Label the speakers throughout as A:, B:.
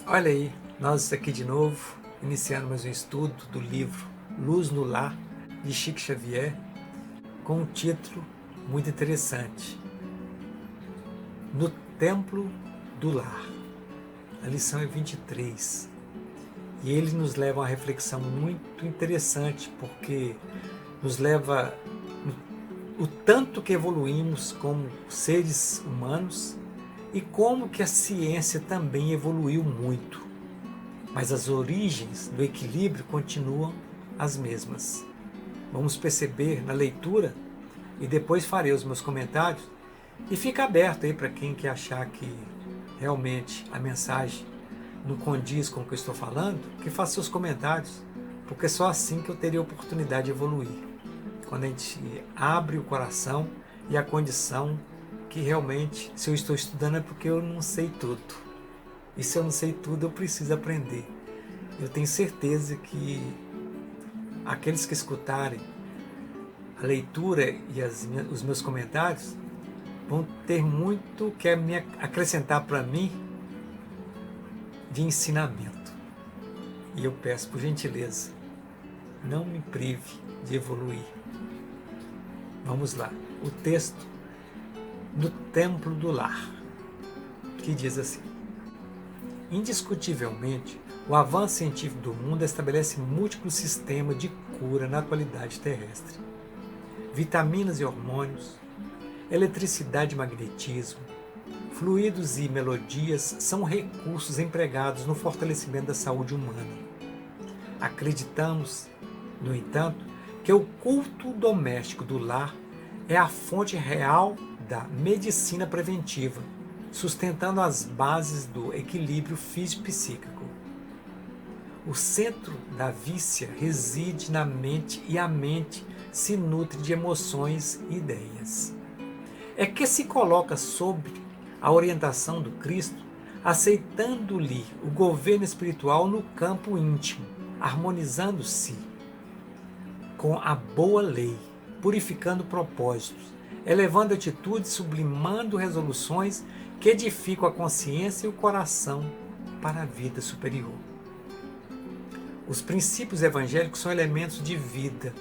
A: Olha aí, nós aqui de novo, iniciando mais um estudo do livro Luz no Lar, de Chico Xavier, com um título muito interessante: No Templo do Lar. A lição é 23. E ele nos leva a uma reflexão muito interessante, porque nos leva o tanto que evoluímos como seres humanos e como que a ciência também evoluiu muito. Mas as origens do equilíbrio continuam as mesmas. Vamos perceber na leitura e depois farei os meus comentários. E fica aberto aí para quem quer achar que realmente a mensagem não condiz com o que eu estou falando, que faça seus comentários, porque é só assim que eu teria oportunidade de evoluir. Quando a gente abre o coração e a condição que realmente, se eu estou estudando é porque eu não sei tudo. E se eu não sei tudo, eu preciso aprender. Eu tenho certeza que aqueles que escutarem a leitura e os meus comentários vão ter muito que me acrescentar para mim de ensinamento. E eu peço, por gentileza, não me prive de evoluir. Vamos lá. O texto do Templo do Lar, que diz assim: indiscutivelmente, o avanço científico do mundo estabelece múltiplos sistemas de cura na atualidade terrestre. Vitaminas e hormônios, eletricidade e magnetismo, fluidos e melodias são recursos empregados no fortalecimento da saúde humana. Acreditamos, no entanto, que o culto doméstico do lar é a fonte real da medicina preventiva, sustentando as bases do equilíbrio físico-psíquico. O centro da vícia reside na mente e a mente se nutre de emoções e ideias. É que se coloca sob a orientação do Cristo, aceitando-lhe o governo espiritual no campo íntimo, harmonizando-se com a boa lei, purificando propósitos, elevando atitudes, sublimando resoluções que edificam a consciência e o coração para a vida superior. Os princípios evangélicos são elementos de vida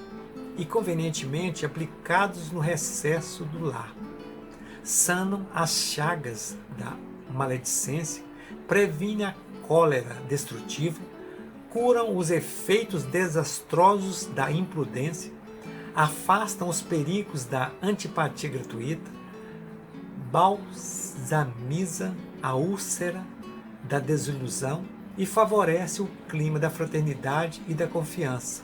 A: e convenientemente aplicados no recesso do lar. Sanam as chagas da maledicência, previnem a cólera destrutiva, curam os efeitos desastrosos da imprudência, afastam os perigos da antipatia gratuita, balsamiza a úlcera da desilusão e favorece o clima da fraternidade e da confiança,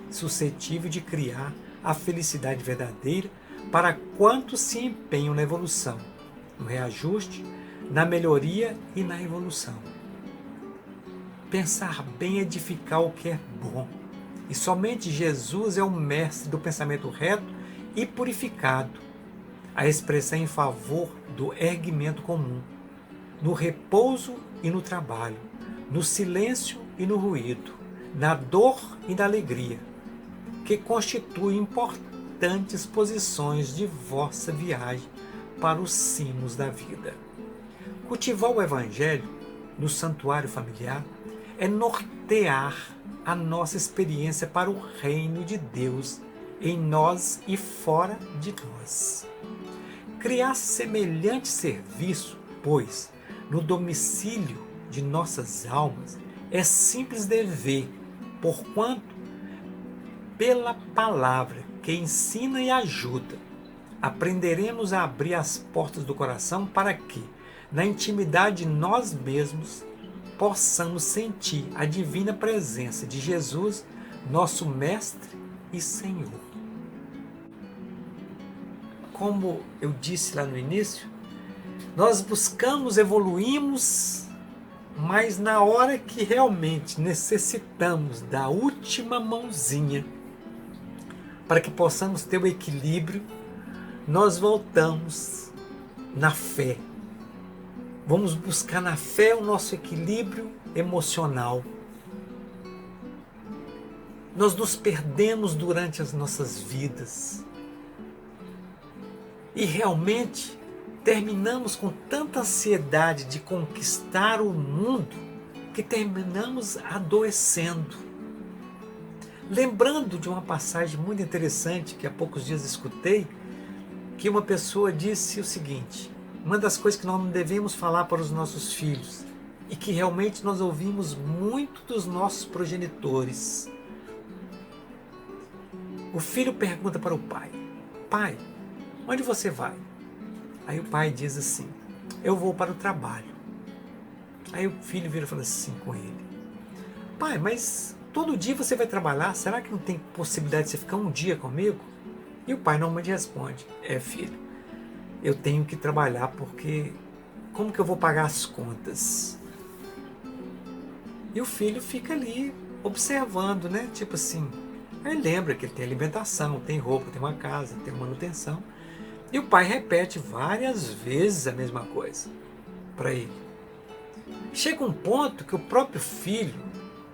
A: suscetível de criar a felicidade verdadeira para quantos se empenham na evolução, no reajuste, na melhoria e na evolução. Pensar bem é edificar o que é bom, e somente Jesus é o mestre do pensamento reto e purificado, a expressão em favor do erguimento comum, no repouso e no trabalho, no silêncio e no ruído, na dor e na alegria, que constituem importantes posições de vossa viagem para os cimos da vida. Cultivar o Evangelho no santuário familiar é nortear a nossa experiência para o reino de Deus em nós e fora de nós. Criar semelhante serviço, pois, no domicílio de nossas almas, é simples dever, porquanto, pela palavra que ensina e ajuda, aprenderemos a abrir as portas do coração para que, na intimidade de nós mesmos, possamos sentir a divina presença de Jesus, nosso Mestre e Senhor. Como eu disse lá no início, nós buscamos, evoluímos, mas na hora que realmente necessitamos da última mãozinha para que possamos ter o equilíbrio, nós voltamos na fé. Vamos buscar na fé o nosso equilíbrio emocional. Nós nos perdemos durante as nossas vidas. E realmente terminamos com tanta ansiedade de conquistar o mundo que terminamos adoecendo. Lembrando de uma passagem muito interessante que há poucos dias escutei, que uma pessoa disse o seguinte: uma das coisas que nós não devemos falar para os nossos filhos, e que realmente nós ouvimos muito dos nossos progenitores. O filho pergunta para o pai: pai, onde você vai? Aí o pai diz assim: eu vou para o trabalho. Aí o filho vira e fala assim com ele: pai, mas todo dia você vai trabalhar, será que não tem possibilidade de você ficar um dia comigo? E o pai normalmente responde: filho, eu tenho que trabalhar porque como que eu vou pagar as contas? E o filho fica ali observando, né? Tipo assim, aí lembra que ele tem alimentação, tem roupa, tem uma casa, tem manutenção. E o pai repete várias vezes a mesma coisa para ele. Chega um ponto que o próprio filho,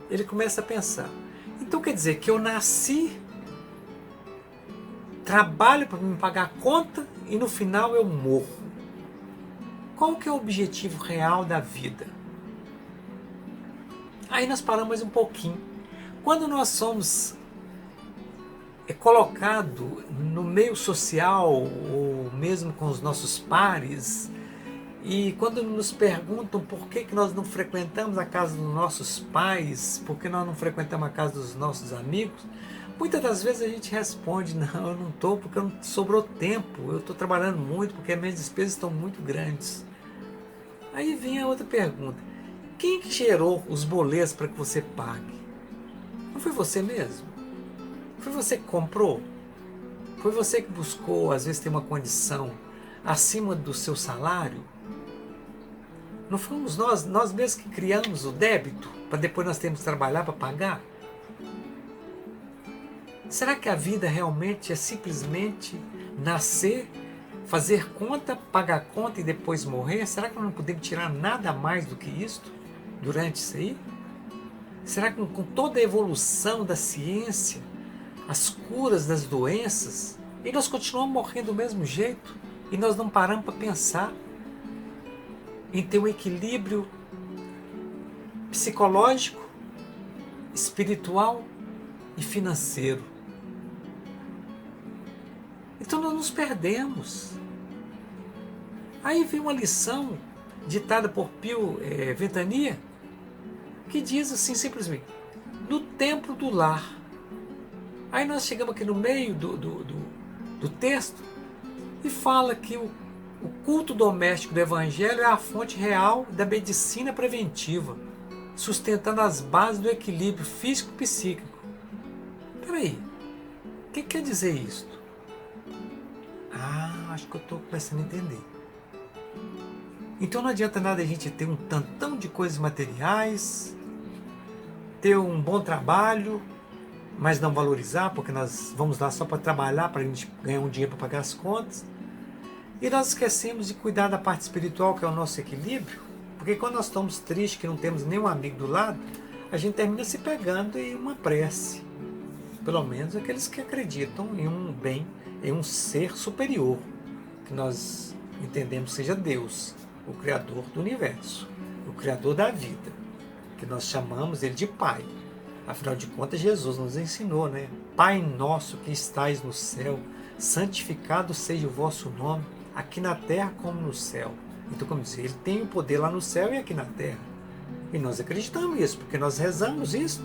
A: ele começa a pensar: então quer dizer que eu nasci, trabalho para me pagar a conta e no final eu morro. Qual que é o objetivo real da vida? Aí nós paramos um pouquinho. Quando nós somos colocados no meio social ou mesmo com os nossos pares, e quando nos perguntam por que nós não frequentamos a casa dos nossos pais, por que nós não frequentamos a casa dos nossos amigos, muitas das vezes a gente responde: não, eu não estou porque não sobrou tempo, eu estou trabalhando muito porque as minhas despesas estão muito grandes. Aí vem a outra pergunta: quem que gerou os boletos para que você pague? Não foi você mesmo? Foi você que comprou? Foi você que buscou, às vezes tem uma condição acima do seu salário? Não fomos nós mesmos que criamos o débito para depois nós termos que trabalhar para pagar? Será que a vida realmente é simplesmente nascer, fazer conta, pagar conta e depois morrer? Será que nós não podemos tirar nada mais do que isto durante isso aí? Será que com toda a evolução da ciência, as curas das doenças, e nós continuamos morrendo do mesmo jeito e nós não paramos para pensar em ter um equilíbrio psicológico, espiritual e financeiro? Então nós nos perdemos. Aí vem uma lição ditada por Pio Ventania, que diz assim simplesmente: no templo do lar. Aí nós chegamos aqui no meio do texto e fala que o culto doméstico do Evangelho é a fonte real da medicina preventiva, sustentando as bases do equilíbrio físico-psíquico. Peraí, o que quer dizer isso? Acho que eu estou começando a entender. Então não adianta nada a gente ter um tantão de coisas materiais, ter um bom trabalho, mas não valorizar, porque nós vamos lá só para trabalhar, para a gente ganhar um dinheiro para pagar as contas. E nós esquecemos de cuidar da parte espiritual, que é o nosso equilíbrio, porque quando nós estamos tristes, que não temos nenhum amigo do lado, a gente termina se pegando em uma prece. Pelo menos aqueles que acreditam em um bem, em um ser superior, que nós entendemos seja Deus, o Criador do universo, o Criador da vida, que nós chamamos ele de Pai. Afinal de contas, Jesus nos ensinou, né? Pai nosso que estais no céu, santificado seja o vosso nome, aqui na terra como no céu. Então, como dizer, ele tem o poder lá no céu e aqui na terra. E nós acreditamos nisso, porque nós rezamos isso.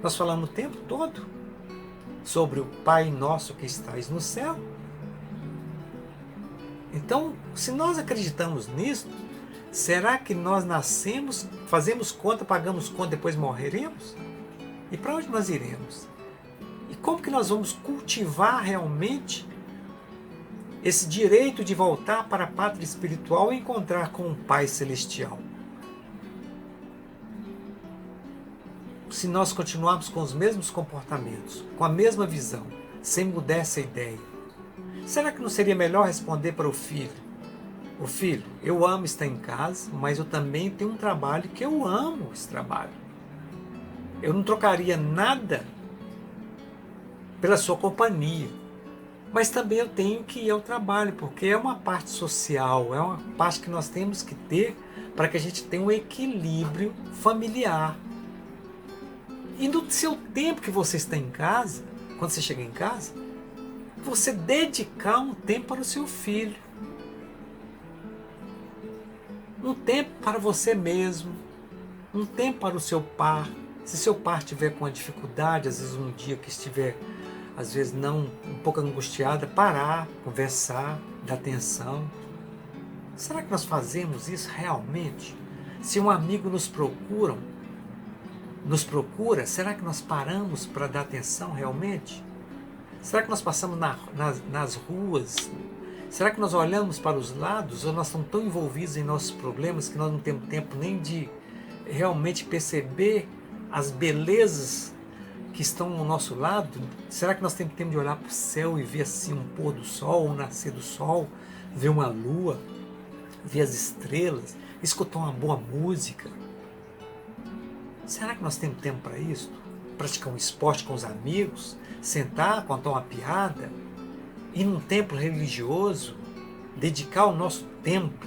A: Nós falamos o tempo todo sobre o Pai nosso que estais no céu. Então, se nós acreditamos nisso, será que nós nascemos, fazemos conta, pagamos conta, depois morreremos? E para onde nós iremos? E como que nós vamos cultivar realmente esse direito de voltar para a pátria espiritual e encontrar com o Pai Celestial? Se nós continuarmos com os mesmos comportamentos, com a mesma visão, sem mudar essa ideia, será que não seria melhor responder para o filho: ô filho, eu amo estar em casa, mas eu também tenho um trabalho que eu amo esse trabalho. Eu não trocaria nada pela sua companhia. Mas também eu tenho que ir ao trabalho, porque é uma parte social, é uma parte que nós temos que ter para que a gente tenha um equilíbrio familiar. E no seu tempo que você está em casa, quando você chega em casa, você dedicar um tempo para o seu filho. Um tempo para você mesmo. Um tempo para o seu par. Se seu par estiver com uma dificuldade, às vezes um dia que estiver, às vezes não, um pouco angustiada, parar, conversar, dar atenção. Será que nós fazemos isso realmente? Se um amigo nos procura, será que nós paramos para dar atenção realmente? Será que nós passamos nas ruas? Será que nós olhamos para os lados ou nós estamos tão envolvidos em nossos problemas que nós não temos tempo nem de realmente perceber as belezas que estão ao nosso lado? Será que nós temos tempo de olhar para o céu e ver assim um pôr do sol, um nascer do sol, ver uma lua, ver as estrelas, escutar uma boa música? Será que nós temos tempo para isso? Praticar um esporte com os amigos, sentar, contar uma piada, ir num templo religioso, dedicar o nosso tempo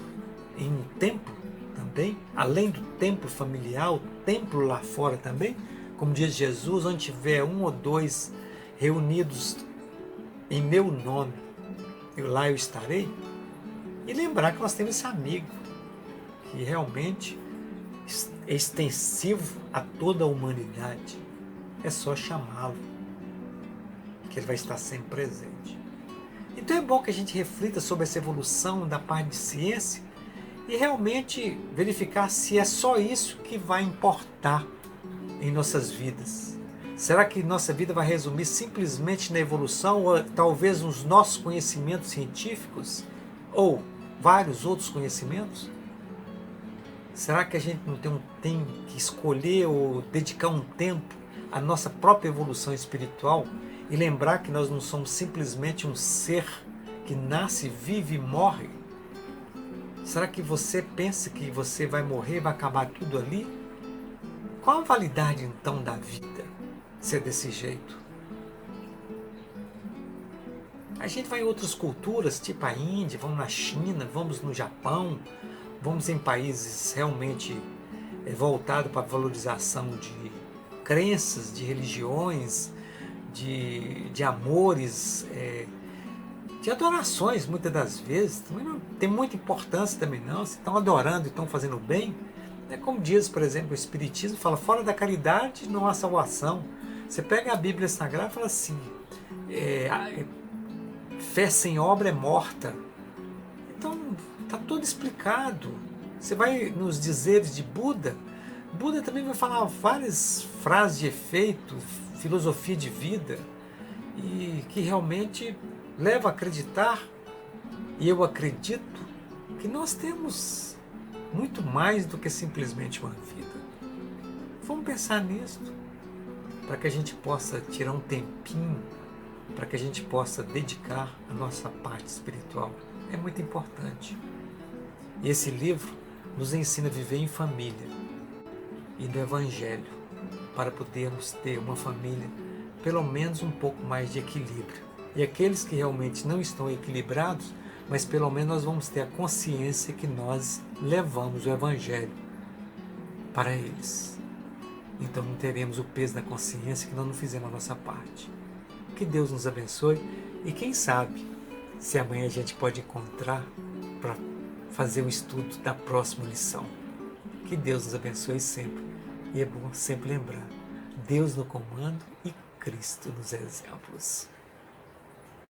A: em um templo também, além do templo familiar, o templo lá fora também, como diz Jesus, onde tiver um ou dois reunidos em meu nome, lá eu estarei. E lembrar que nós temos esse amigo, que realmente é extensivo a toda a humanidade. É só chamá-lo, que ele vai estar sempre presente. Então é bom que a gente reflita sobre essa evolução da parte de ciência e realmente verificar se é só isso que vai importar em nossas vidas. Será que nossa vida vai resumir simplesmente na evolução ou talvez nos nossos conhecimentos científicos ou vários outros conhecimentos? Será que a gente não tem que escolher ou dedicar um tempo à nossa própria evolução espiritual e lembrar que nós não somos simplesmente um ser que nasce, vive e morre? Será que você pensa que você vai morrer, vai acabar tudo ali? Qual a validade então da vida ser desse jeito? A gente vai em outras culturas, tipo a Índia, vamos na China, vamos no Japão, vamos em países realmente voltados para a valorização de crenças, de religiões, de amores, de adorações, muitas das vezes. Também não tem muita importância também não, se estão adorando e estão fazendo bem. É como diz, por exemplo, o Espiritismo, fala, fora da caridade não há salvação. Você pega a Bíblia Sagrada e fala assim, fé sem obra é morta. Então, está tudo explicado. Você vai nos dizeres de Buda, Buda também vai falar várias frases de efeito, filosofia de vida, e que realmente leva a acreditar, e eu acredito, que nós temos muito mais do que simplesmente uma vida. Vamos pensar nisso, para que a gente possa tirar um tempinho, para que a gente possa dedicar a nossa parte espiritual. É muito importante. E esse livro nos ensina a viver em família e no Evangelho, para podermos ter uma família pelo menos um pouco mais de equilíbrio. E aqueles que realmente não estão equilibrados, mas pelo menos nós vamos ter a consciência que nós levamos o Evangelho para eles. Então não teremos o peso da consciência que nós não fizemos a nossa parte. Que Deus nos abençoe e quem sabe se amanhã a gente pode encontrar para fazer o estudo da próxima lição. Que Deus nos abençoe sempre. E é bom sempre lembrar, Deus no comando e Cristo nos exemplos.